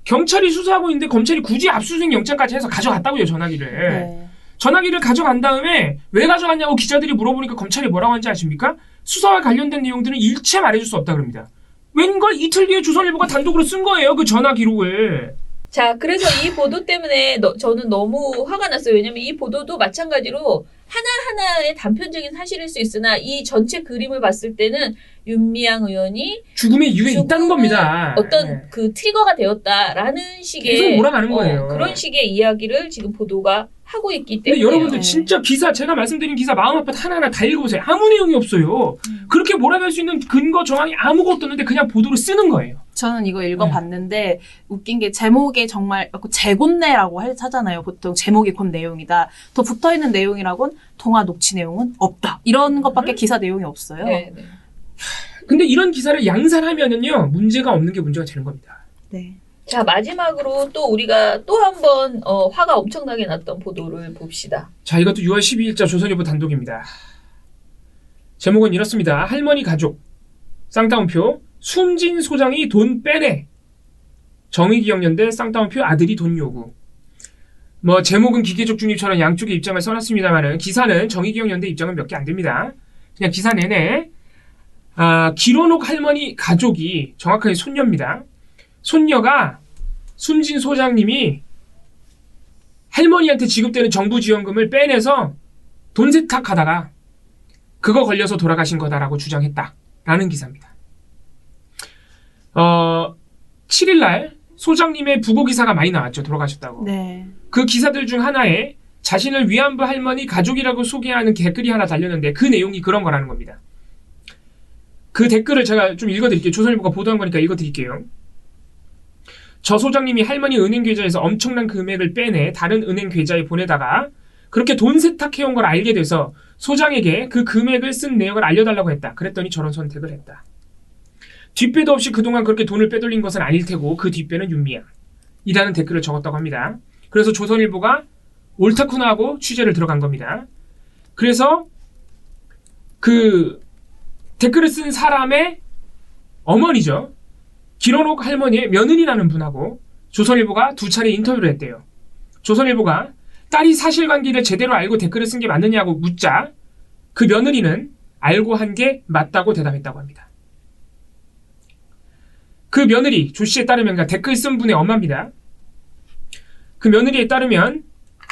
경찰이 수사하고 있는데 검찰이 굳이 압수수색 영장까지 해서 가져갔다고요, 전화기를. 네. 전화기를 가져간 다음에 왜 가져갔냐고 기자들이 물어보니까 검찰이 뭐라고 하는지 아십니까? 수사와 관련된 내용들은 일체 말해줄 수 없다 그럽니다. 웬걸 이틀 뒤에 조선일보가 단독으로 쓴 거예요, 그 전화 기록을. 자, 그래서 이 보도 때문에 저는 너무 화가 났어요. 왜냐면 이 보도도 마찬가지로 하나하나의 단편적인 사실일 수 있으나 이 전체 그림을 봤을 때는 윤미향 의원이 죽음의 이유에 있다는 겁니다. 어떤 그 트리거가 되었다라는 식의 계속 몰아가는 거예요. 그런 식의 이야기를 지금 보도가 하고 있기 때문에. 근데 여러분들 진짜 제가 말씀드린 기사 마음 아파 하나하나 다 읽어보세요. 아무 내용이 없어요. 그렇게 몰아갈 수 있는 근거 정황이 아무것도 없는데 그냥 보도를 쓰는 거예요. 저는 이거 읽어봤는데 웃긴 게 제목에 정말 재곤내라고 하잖아요. 보통 제목이 곧 내용이다. 더 붙어있는 내용이라곤 통화 녹취 내용은 없다. 이런 것밖에 기사 내용이 없어요. 네, 네. 근데 이런 기사를 양산하면은요 문제가 없는 게 문제가 되는 겁니다. 네. 자, 마지막으로 또 우리가 또 한 번 화가 엄청나게 났던 보도를 봅시다. 자, 이것도 6월 12일자 조선일보 단독입니다. 제목은 이렇습니다. 할머니 가족 쌍따옴표 숨진 소장이 돈 빼내. 정의기억연대 쌍따옴표 아들이 돈 요구. 제목은 기계적 중립처럼 양쪽의 입장을 써놨습니다만은 기사는 정의기억연대 입장은 몇 개 안 됩니다. 그냥 기사 내내 기론옥 할머니 가족이 정확하게 손녀입니다. 손녀가 숨진 소장님이 할머니한테 지급되는 정부 지원금을 빼내서 돈 세탁하다가 그거 걸려서 돌아가신 거다라고 주장했다라는 기사입니다. 7일날 소장님의 부고 기사가 많이 나왔죠. 돌아가셨다고. 네. 그 기사들 중 하나에 자신을 위안부 할머니 가족이라고 소개하는 댓글이 하나 달렸는데 그 내용이 그런 거라는 겁니다. 그 댓글을 제가 좀 읽어드릴게요. 조선일보가 보도한 거니까 읽어드릴게요. 저 소장님이 할머니 은행 계좌에서 엄청난 금액을 빼내 다른 은행 계좌에 보내다가 그렇게 돈 세탁해온 걸 알게 돼서 소장에게 그 금액을 쓴 내역을 알려달라고 했다. 그랬더니 저런 선택을 했다. 뒷배도 없이 그동안 그렇게 돈을 빼돌린 것은 아닐 테고 그 뒷배는 윤미향 이라는 댓글을 적었다고 합니다. 그래서 조선일보가 옳다구나 하고 취재를 들어간 겁니다. 그래서 그 댓글을 쓴 사람의 어머니죠. 기론옥 할머니의 며느리라는 분하고 조선일보가 2차례 인터뷰를 했대요. 조선일보가 딸이 사실관계를 제대로 알고 댓글을 쓴 게 맞느냐고 묻자 그 며느리는 알고 한 게 맞다고 대답했다고 합니다. 그 며느리 조 씨에 따르면 그러니까 댓글 쓴 분의 엄마입니다. 그 며느리에 따르면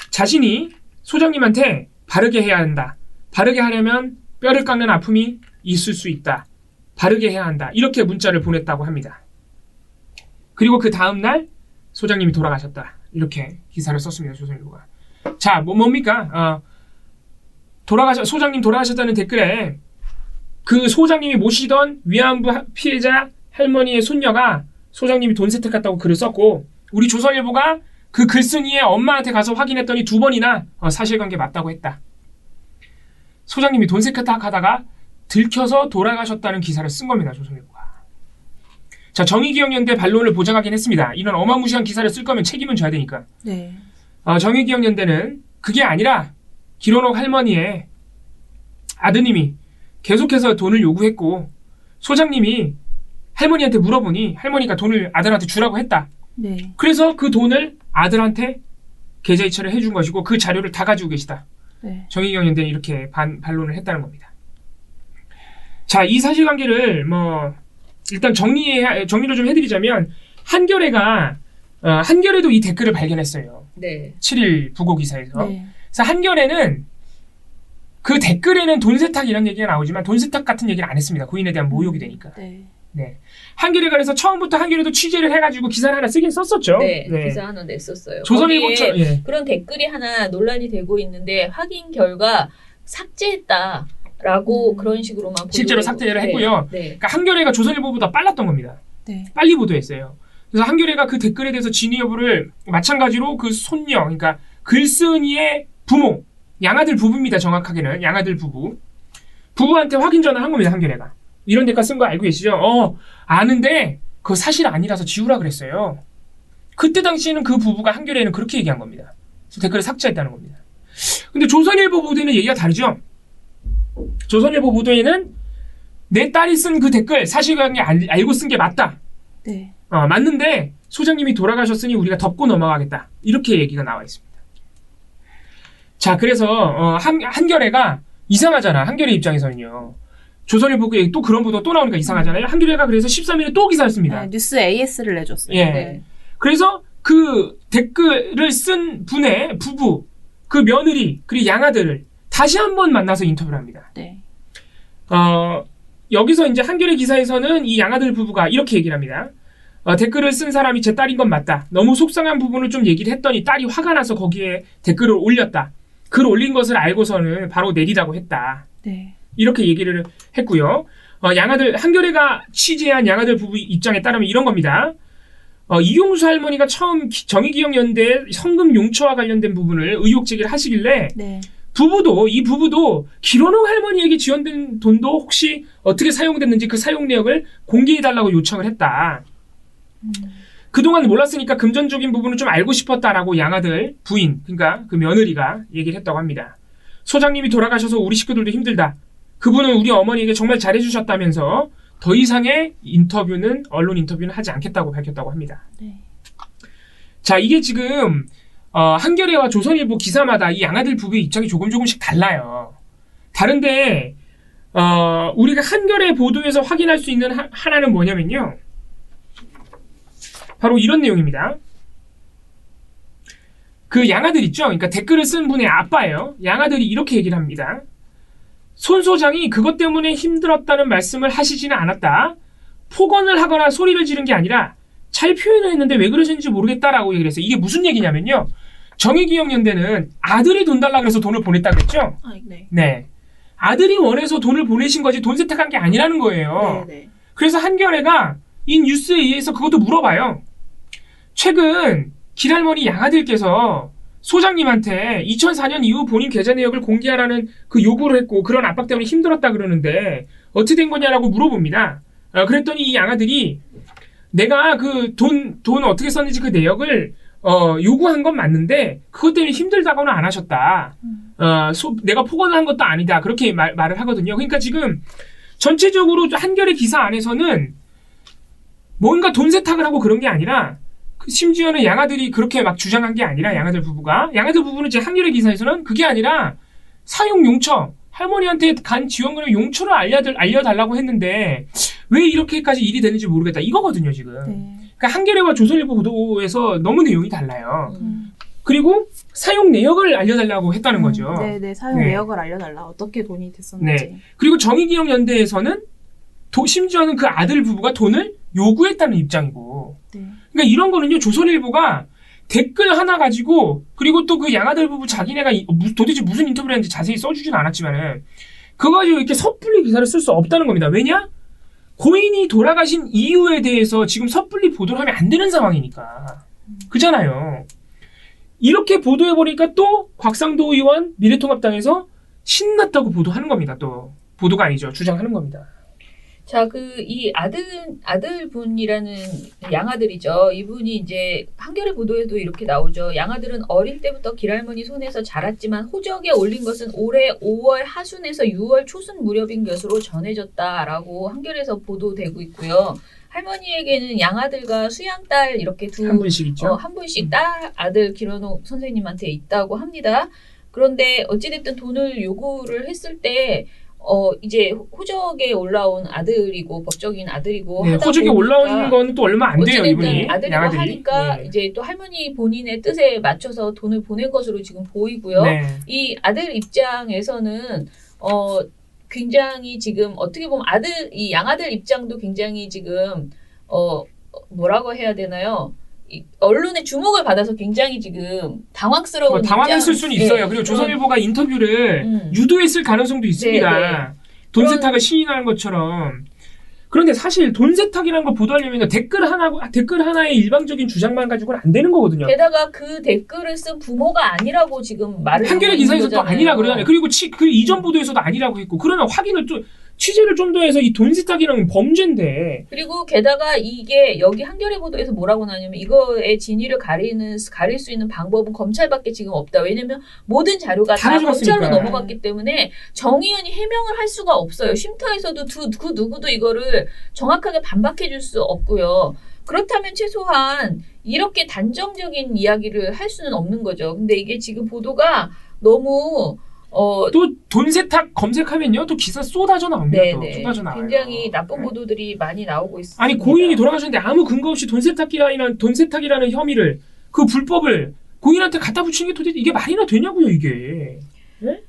자신이 소장님한테 바르게 해야 한다. 바르게 하려면 뼈를 깎는 아픔이 있을 수 있다. 바르게 해야 한다. 이렇게 문자를 보냈다고 합니다. 그리고 그 다음날 소장님이 돌아가셨다. 이렇게 기사를 썼습니다. 조선일보가. 자, 뭡니까? 소장님 돌아가셨다는 댓글에 그 소장님이 모시던 위안부 피해자 할머니의 손녀가 소장님이 돈 세탁했다고 글을 썼고 우리 조선일보가 그 글쓴이의 엄마한테 가서 확인했더니 2번이나 사실관계 맞다고 했다. 소장님이 돈 세탁하다가 들켜서 돌아가셨다는 기사를 쓴 겁니다. 조선일보가. 자, 정의기억연대 반론을 보장하긴 했습니다. 이런 어마무시한 기사를 쓸 거면 책임은 져야 되니까. 네. 정의기억연대는 그게 아니라 김원옥 할머니의 아드님이 계속해서 돈을 요구했고 소장님이 할머니한테 물어보니 할머니가 돈을 아들한테 주라고 했다. 네. 그래서 그 돈을 아들한테 계좌이체를 해준 것이고 그 자료를 다 가지고 계시다. 네. 정의기억연대는 이렇게 반론을 했다는 겁니다. 자, 이 사실관계를 일단 정리를 좀 해드리자면 한겨레도 이 댓글을 발견했어요. 네. 7일 부고 기사에서. 네. 그래서 한겨레는 그 댓글에는 돈 세탁 이런 얘기가 나오지만 돈 세탁 같은 얘기를 안 했습니다. 고인에 대한 모욕이 되니까. 네. 네. 한겨레가 그래서 처음부터 한겨레도 취재를 해가지고 기사를 하나 쓰긴 썼었죠. 네. 기사 하나 냈었어요. 조선일보처럼 거기에 그런 댓글이 하나 논란이 되고 있는데 확인 결과 삭제했다라고 그런 식으로만 실제로 삭제를 했고요. 네. 그러니까 한겨레가 조선일보보다 빨랐던 겁니다. 네. 빨리 보도했어요. 그래서 한겨레가 그 댓글에 대해서 진위 여부를 마찬가지로 그 손녀, 그러니까 글쓴이의 부모, 양아들 부부입니다. 정확하게는 양아들 부부한테 확인 전화한 겁니다. 한겨레가. 이런 댓글 쓴 거 알고 계시죠? 아는데 그거 사실 아니라서 지우라 그랬어요. 그때 당시에는 그 부부가 한겨레에는 그렇게 얘기한 겁니다. 그래서 댓글을 삭제했다는 겁니다. 근데 조선일보 보도에는 얘기가 다르죠. 조선일보 보도에는 내 딸이 쓴 그 댓글 사실관계 알고 쓴 게 맞다. 네. 맞는데 소장님이 돌아가셨으니 우리가 덮고 넘어가겠다. 이렇게 얘기가 나와 있습니다. 자, 그래서 한겨레가 이상하잖아. 한겨레 입장에서는요. 조선일보에 또 그런 보도가 또 나오니까 이상하잖아요. 한겨레가 그래서 13일에 또 기사를 씁니다. 네, 뉴스 AS를 내줬어요. 예. 네. 그래서 그 댓글을 쓴 분의 부부, 그 며느리, 그리고 양아들을 다시 한번 만나서 인터뷰를 합니다. 네. 여기서 이제 한겨레 기사에서는 이 양아들 부부가 이렇게 얘기를 합니다. 댓글을 쓴 사람이 제 딸인 건 맞다. 너무 속상한 부분을 좀 얘기를 했더니 딸이 화가 나서 거기에 댓글을 올렸다. 글 올린 것을 알고서는 바로 내리라고 했다. 네. 이렇게 얘기를 했고요. 한겨레가 취재한 양아들 부부 입장에 따르면 이런 겁니다. 이용수 할머니가 처음 정의기억연대 성금 용처와 관련된 부분을 의혹 제기를 하시길래 네. 이 부부도 김원옥 할머니에게 지원된 돈도 혹시 어떻게 사용됐는지 그 사용 내역을 공개해달라고 요청을 했다. 그동안 몰랐으니까 금전적인 부분을 좀 알고 싶었다라고 양아들 부인, 그러니까 그 며느리가 얘기를 했다고 합니다. 소장님이 돌아가셔서 우리 식구들도 힘들다. 그분은 우리 어머니에게 정말 잘해주셨다면서 더 이상의 언론 인터뷰는 하지 않겠다고 밝혔다고 합니다. 네. 자, 이게 지금 한겨레와 조선일보 기사마다 이 양아들 부부의 입장이 조금씩 달라요. 다른데 우리가 한겨레 보도에서 확인할 수 있는 하나는 뭐냐면요. 바로 이런 내용입니다. 그 양아들 있죠? 그러니까 댓글을 쓴 분의 아빠예요. 양아들이 이렇게 얘기를 합니다. 손 소장이 그것 때문에 힘들었다는 말씀을 하시지는 않았다. 폭언을 하거나 소리를 지른 게 아니라 잘 표현을 했는데 왜 그러셨는지 모르겠다라고 얘기를 했어요. 이게 무슨 얘기냐면요. 정의기억연대는 아들이 돈 달라 그래서 돈을 보냈다고 그랬죠? 네. 네. 아들이 원해서 돈을 보내신 거지 돈 세탁한 게 아니라는 거예요. 네. 그래서 한겨레가 이 뉴스에 의해서 그것도 물어봐요. 최근 길할머니 양아들께서 소장님한테 2004년 이후 본인 계좌 내역을 공개하라는 그 요구를 했고 그런 압박 때문에 힘들었다 그러는데 어떻게 된 거냐라고 물어봅니다. 그랬더니 이 양아들이 내가 그 돈 어떻게 썼는지 그 내역을 요구한 건 맞는데 그것 때문에 힘들다고는 안 하셨다. 내가 폭언을 한 것도 아니다. 그렇게 말을 하거든요. 그러니까 지금 전체적으로 한겨레 기사 안에서는 뭔가 돈 세탁을 하고 그런 게 아니라 심지어는 양아들이 그렇게 막 주장한 게 아니라 양아들 부부는 제 한겨레 기사에서는 그게 아니라 사용 용처 할머니한테 간 지원금의 용처를 알려달라고 했는데 왜 이렇게까지 일이 되는지 모르겠다 이거거든요 지금. 네. 그러니까 한겨레와 조선일보 보도에서 너무 내용이 달라요. 그리고 사용 내역을 알려달라고 했다는 거죠. 네, 사용 네. 내역을 알려달라. 어떻게 돈이 됐었는지. 네. 그리고 정의기억연대에서는 심지어는 그 아들 부부가 돈을 요구했다는 입장이고. 네. 그러니까 이런 거는요, 조선일보가 댓글 하나 가지고, 그리고 또 그 양아들 부부 자기네가 도대체 무슨 인터뷰를 했는지 자세히 써주진 않았지만은, 그거 가지고 이렇게 섣불리 기사를 쓸 수 없다는 겁니다. 왜냐? 고인이 돌아가신 이유에 대해서 지금 섣불리 보도를 하면 안 되는 상황이니까. 그잖아요. 이렇게 보도해보니까 또 곽상도 의원 미래통합당에서 신났다고 보도하는 겁니다. 또 보도가 아니죠. 주장하는 겁니다. 자, 이 아들분이라는 양아들이죠. 이분이 이제 한겨레 보도에도 이렇게 나오죠. 양아들은 어릴 때부터 길할머니 손에서 자랐지만 호적에 올린 것은 올해 5월 하순에서 6월 초순 무렵인 것으로 전해졌다라고 한겨레에서 보도되고 있고요. 할머니에게는 양아들과 수양딸 이렇게 한 분씩 있죠. 한 분씩 딸, 아들 길현옥 선생님한테 있다고 합니다. 그런데 어찌됐든 돈을 요구를 했을 때 이제 호적에 올라온 아들이고 법적인 아들이고 네, 하다 호적에 보니까 올라오는 건 또 얼마 안 돼요, 어찌됐든 이분이. 아들이고 양아들이. 하니까 네. 이제 또 할머니 본인의 뜻에 맞춰서 돈을 보낸 것으로 지금 보이고요. 네. 이 아들 입장에서는 굉장히 지금 어떻게 보면 이 양아들 입장도 굉장히 지금 뭐라고 해야 되나요? 언론의 주목을 받아서 굉장히 지금 당황스러운 당황했을 수는 있어요. 예, 그리고 조선일보가 인터뷰를 유도했을 가능성도 있습니다. 네. 돈 세탁을 시인하는 것처럼. 그런데 사실 돈 세탁이라는 걸 보도하려면 댓글 하나의 일방적인 주장만 가지고는 안 되는 거거든요. 게다가 그 댓글을 쓴 부모가 아니라고 지금 말을 한겨레 하고 있는 기사에서도 거잖아요. 아니라 그러잖아요. 그리고 그 이전 보도에서도 아니라고 했고. 그러나 취재를 좀 더 해서 이 돈 세탁이라는 범죄인데. 그리고 게다가 이게 여기 한겨레 보도에서 뭐라고 나냐면 이거의 진위를 가릴 수 있는 방법은 검찰밖에 지금 없다. 왜냐면 모든 자료가 다 가져갔으니까. 검찰로 넘어갔기 때문에 정의연이 해명을 할 수가 없어요. 쉼터에서도 그 누구도 이거를 정확하게 반박해 줄 수 없고요. 그렇다면 최소한 이렇게 단정적인 이야기를 할 수는 없는 거죠. 근데 이게 지금 보도가 너무 또 돈 세탁 검색하면요. 또 기사 쏟아져 나옵니다. 또 쏟아져 나와요. 굉장히 나쁜 보도들이 많이 나오고 있습니다. 아니 고인이 돌아가셨는데 아무 근거 없이 돈 세탁이라는 혐의를 그 불법을 고인한테 갖다 붙이는 게 도대체 이게 말이나 되냐고요 이게. 네?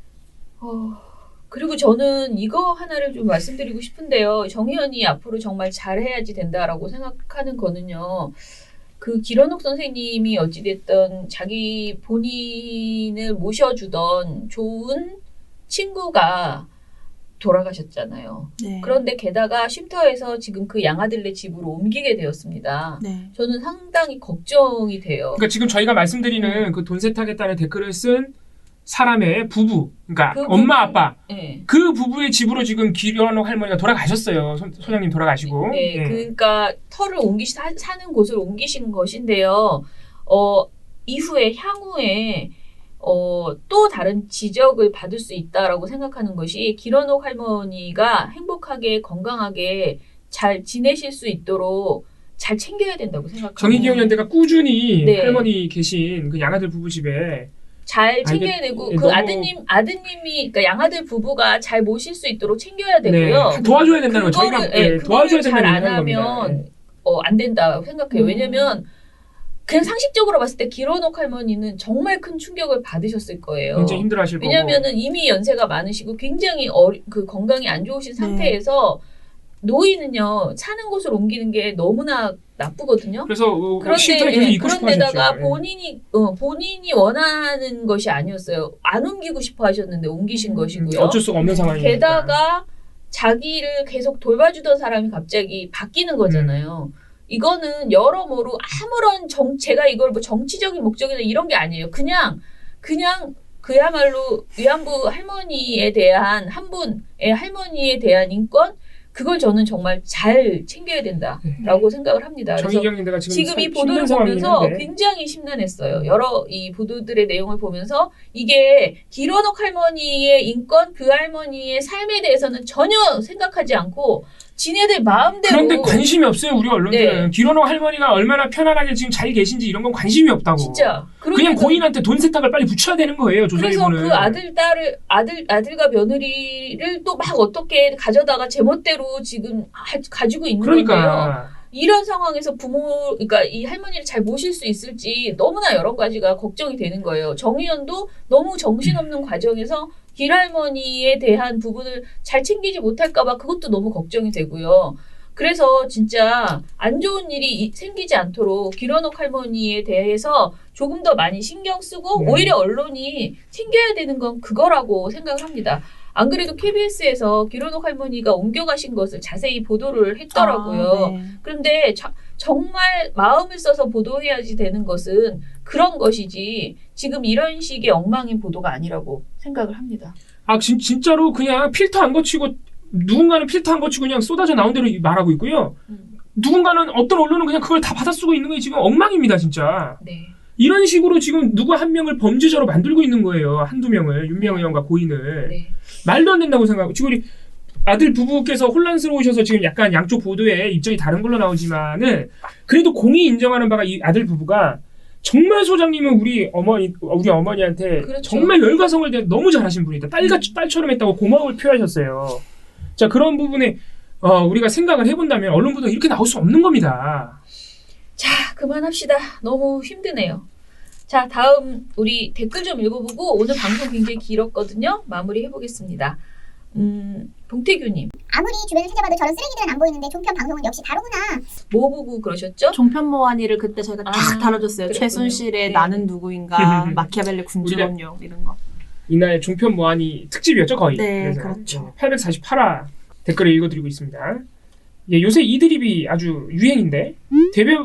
그리고 저는 이거 하나를 좀 말씀드리고 싶은데요. 정의연이 앞으로 정말 잘해야지 된다라고 생각하는 거는요. 그 길현옥 선생님이 어찌됐든 자기 본인을 모셔주던 좋은 친구가 돌아가셨잖아요. 네. 그런데 게다가 쉼터에서 지금 그 양아들네 집으로 옮기게 되었습니다. 네. 저는 상당히 걱정이 돼요. 그러니까 지금 저희가 말씀드리는 그 돈 세탁했다는 댓글을 쓴 사람의 부부, 그러니까 엄마 아빠, 네. 그 부부의 집으로 지금 길현옥 할머니가 돌아가셨어요. 소장님 돌아가시고. 네, 네. 그러니까 터를 사는 곳을 옮기신 것인데요. 향후에 또 다른 지적을 받을 수 있다라고 생각하는 것이 길현옥 할머니가 행복하게 건강하게 잘 지내실 수 있도록 잘 챙겨야 된다고 생각합니다. 정의기억연대가 꾸준히 네. 할머니 계신 그 양아들 부부 집에 잘 챙겨야 되고 예, 그 너무- 아드님이 그러니까 양아들 부부가 잘 모실 수 있도록 챙겨야 되고요. 네, 도와줘야 된다는 거 저희가 그거를 도와줘야 잘 안 된다는 겁니다. 하면 안 된다고 생각해요. 왜냐면 그냥 상식적으로 봤을 때 길현옥 할머니는 정말 큰 충격을 받으셨을 거예요. 굉장히 힘들어하실 거고. 왜냐면은 이미 연세가 많으시고 굉장히 그 건강이 안 좋으신 상태에서 노인은요 사는 곳을 옮기는 게 너무나 나쁘거든요. 그래서 쉼터에 계속 있고 싶어 그런데다가 하셨죠. 본인이 원하는 것이 아니었어요. 안 옮기고 싶어 하셨는데 옮기신 것이고요. 어쩔 수가 없는 상황이니까. 게다가 자기를 계속 돌봐주던 사람이 갑자기 바뀌는 거잖아요. 이거는 여러모로 아무런 제가 이걸 뭐 정치적인 목적이나 이런 게 아니에요. 그냥 그야말로 위안부 할머니에 대한 한 분의 할머니에 대한 인권 그걸 저는 정말 잘 챙겨야 된다라고 생각을 합니다. 그래서 정의경님대가 지금 이 보도를 보면서 굉장히 심란했어요. 여러 이 보도들의 내용을 보면서 이게 길현옥 할머니의 인권, 그 할머니의 삶에 대해서는 전혀 생각하지 않고 지네들 마음대로. 그런데 관심이 없어요 우리 언론들은. 네. 길현옥 할머니가 얼마나 편안하게 지금 잘 계신지 이런 건 관심이 없다고. 진짜. 그냥 고인한테 돈 세탁을 빨리 붙여야 되는 거예요 조선일보는. 그래서 그 아들과 며느리를 또 막 어떻게 가져다가 제멋대로 지금 가지고 있는 건데요. 그러니까. 이런 상황에서 그러니까 이 할머니를 잘 모실 수 있을지 너무나 여러 가지가 걱정이 되는 거예요. 정의연도 너무 정신없는 과정에서 길할머니에 대한 부분을 잘 챙기지 못할까봐 그것도 너무 걱정이 되고요. 그래서 진짜 안 좋은 일이 생기지 않도록 길현옥 할머니에 대해서 조금 더 많이 신경 쓰고 오히려 언론이 챙겨야 되는 건 그거라고 생각을 합니다. 안 그래도 KBS에서 길현옥 할머니가 옮겨가신 것을 자세히 보도를 했더라고요. 네. 그런데 정말 마음을 써서 보도해야지 되는 것은 그런 것이지 지금 이런 식의 엉망인 보도가 아니라고 생각을 합니다. 아, 진짜로 그냥 필터 안 거치고 누군가는 필터 안 거치고 그냥 쏟아져 나온 대로 말하고 있고요. 누군가는 어떤 언론은 그냥 그걸 다 받아쓰고 있는 게 지금 엉망입니다, 진짜. 네. 이런 식으로 지금 누구 한 명을 범죄자로 만들고 있는 거예요. 한두 명을, 윤미향 의원과 고인을. 네. 말도 말도 안 된다고 생각하고. 지금 우리 아들 부부께서 혼란스러우셔서 지금 약간 양쪽 보도에 입장이 다른 걸로 나오지만은 그래도 공이 인정하는 바가 이 아들 부부가 정말 소장님은 우리 어머니한테 그렇죠. 정말 열과성을 너무 잘하신 분이다. 딸처럼 했다고 고마움을 표하셨어요. 자, 그런 부분에 우리가 생각을 해본다면 언론 보도가 이렇게 나올 수 없는 겁니다. 자, 그만합시다. 너무 힘드네요. 자, 다음 우리 댓글 좀 읽어보고 오늘 방송 굉장히 길었거든요. 마무리 해보겠습니다. 동태규님, 아무리 주변을 찾아봐도 저런 쓰레기들은 안 보이는데 종편 방송은 역시 다르구나. 뭐 보고 그러셨죠? 종편모한이를 그때 저희가 딱 다뤄줬어요. 그랬군요. 최순실의 네. 나는 누구인가, 마키아벨리 군주론용 이런 거. 이날 종편 모안이 특집이었죠, 거의. 네, 그래서 그렇죠. 848화 댓글을 읽어드리고 있습니다. 예, 요새 이 드립이 아주 유행인데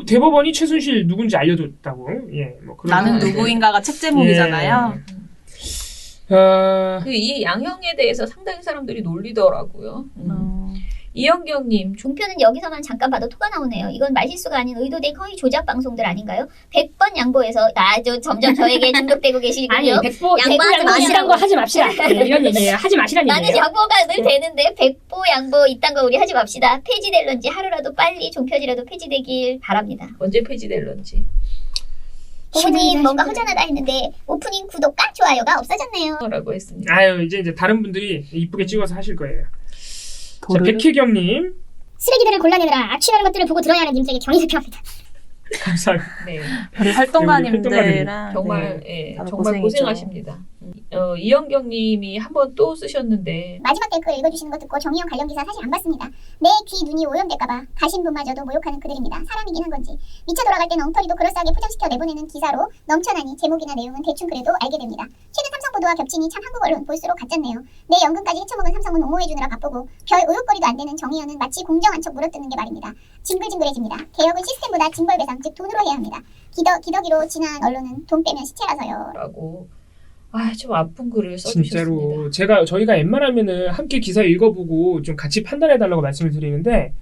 대법원이 최순실 누군지 알려줬다고. 예, 뭐 그런. 나는 네. 누구인가가 책 제목이잖아요. 이 양형에 대해서 상당히 사람들이 놀리더라고요. 이영경님, 종편은 여기서만 잠깐 봐도 토가 나오네요. 이건 말실수가 아닌 의도된 허위 조작 방송들 아닌가요? 100번 양보해서 아주 점점 저에게 중독되고 계시군요. 아니 백보 양보하지 양보 이딴 거 하지 맙시다. 네, 이런 얘기예요. 하지 마시라는 나는 얘기예요. 양보가 늘 되는데 백보 양보 이딴 거 우리 하지 맙시다. 폐지될런지 하루라도 빨리 종편이라도 폐지되길 바랍니다. 언제 폐지될런지. 부모님 뭔가 허전하다 했는데 오프닝 구독과 좋아요가 없어졌네요. 라고 했습니다. 아유, 이제 다른 분들이 이쁘게 찍어서 하실 거예요. 자, 도르르. 백혜경님 쓰레기들을 골라내느라 악취나는 것들을 보고 들어야 하는 님들에게 경의를 표합니다. 감사합니다. 네. 우리 활동가님들은 정말 네, 다들 정말 고생이죠. 고생하십니다. 이영경님이 한번 또 쓰셨는데 마지막 댓글 읽어주시는 거 듣고 정의연 관련 기사 사실 안 봤습니다. 내 귀 눈이 오염될까봐 가신 분마저도 모욕하는 그들입니다. 사람이긴 한 건지. 미쳐 돌아갈 때는 엉터리도 그럴싸하게 포장시켜 내보내는 기사로 넘쳐나니 제목이나 내용은 대충 그래도 알게 됩니다. 최근 삼성 보도와 겹치니 참 한국 언론 볼수록 가짠네요. 내 연금까지 헤쳐먹은 삼성은 옹호해주느라 바쁘고 별 의혹거리도 안 되는 정의연은 마치 공정한 척 물어뜯는 게 말입니다. 징글징글해집니다. 개혁은 시스템보다 징벌배상 즉 돈으로 해야 합니다. 기덕이로 지난 언론은 돈 빼면 시체라서요. 라고 좀 아픈 글을 써주셨습니다. 진짜로 저희가 웬만하면은 함께 기사 읽어보고 좀 같이 판단해달라고 말씀을 드리는데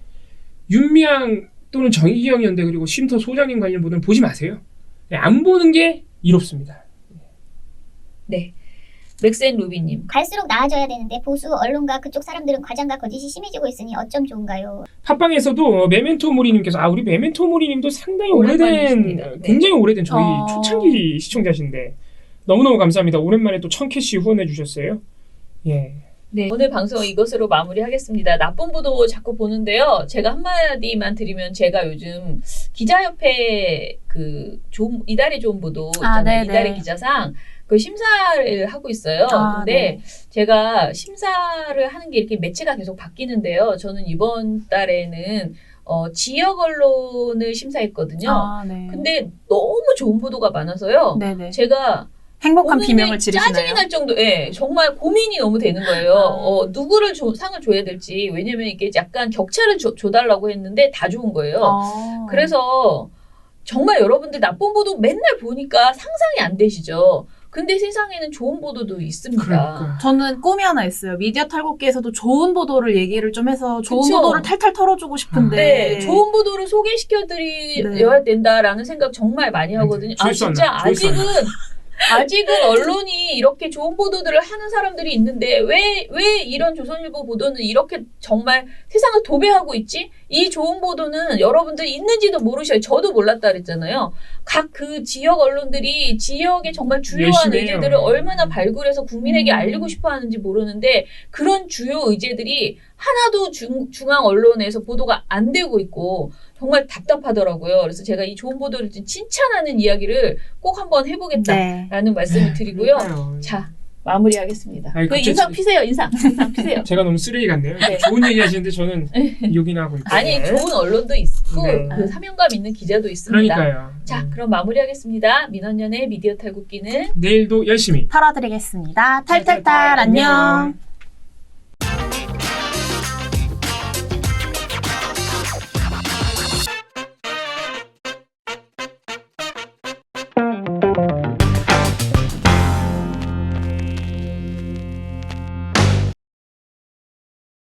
윤미향 또는 정의경 연대 그리고 쉼터 소장님 관련 보도는 보지 마세요. 안 보는 게 이롭습니다. 네. 맥센 루비님, 갈수록 나아져야 되는데 보수 언론과 그쪽 사람들은 과장과 거짓이 심해지고 있으니 어쩜 좋은가요? 팟빵에서도 메멘토 모리님께서 우리 메멘토 모리님도 상당히 오랜만이십니다. 오래된 네. 굉장히 오래된 저희 어. 초창기 시청자신데 너무너무 감사합니다. 오랜만에 또 1000캐시 후원해 주셨어요. 예. 네, 오늘 방송 이것으로 마무리하겠습니다. 나쁜 보도 자꾸 보는데요. 제가 한마디만 드리면 제가 요즘 기자협회 이달의 좋은 보도 있잖아요. 네네. 이달의 기자상 그 심사를 하고 있어요. 근데 제가 심사를 하는 게 이렇게 매체가 계속 바뀌는데요. 저는 이번 달에는 지역 언론을 심사했거든요. 네. 근데 너무 좋은 보도가 많아서요. 네네. 제가 행복한 보는데 비명을 지르시나요? 짜증이 날 정도, 정말 고민이 너무 되는 거예요. 누구를 상을 줘야 될지. 왜냐면 이게 약간 격차를 줘달라고 했는데 다 좋은 거예요. 그래서 정말 여러분들 나쁜 보도 맨날 보니까 상상이 안 되시죠? 근데 세상에는 좋은 보도도 있습니다. 그러니까. 저는 꿈이 하나 있어요. 미디어 탈곡기에서도 좋은 보도를 얘기를 좀 해서 좋은 그쵸? 보도를 탈탈 털어주고 싶은데. 네, 좋은 보도를 소개시켜드려야 된다라는 생각 정말 많이 하거든요. 진짜 아직은 언론이 이렇게 좋은 보도들을 하는 사람들이 있는데 왜 이런 조선일보 보도는 이렇게 정말 세상을 도배하고 있지? 이 좋은 보도는 여러분들 있는지도 모르셔요. 저도 몰랐다 그랬잖아요. 각 그 지역 언론들이 지역의 정말 주요한 열심히 해요. 의제들을 얼마나 발굴해서 국민에게 알리고 싶어 하는지 모르는데 그런 주요 의제들이 하나도 중앙 언론에서 보도가 안 되고 있고 정말 답답하더라고요. 그래서 제가 이 좋은 보도를 좀 칭찬하는 이야기를 꼭 한번 해보겠다라는 말씀을 드리고요. 그러니까요. 자, 마무리하겠습니다. 아니, 갑자기 인상 피세요, 인상 피세요. 제가 너무 쓰레기 같네요. 네. 좋은 얘기 하시는데 저는 욕이나 하고 있고. 아니, 좋은 언론도 있고 네. 그 사명감 있는 기자도 있습니다. 그러니까요. 자, 그럼 마무리하겠습니다. 민원연의 미디어 탈곡기는 내일도 열심히. 털어드리겠습니다. 탈탈탈 안녕.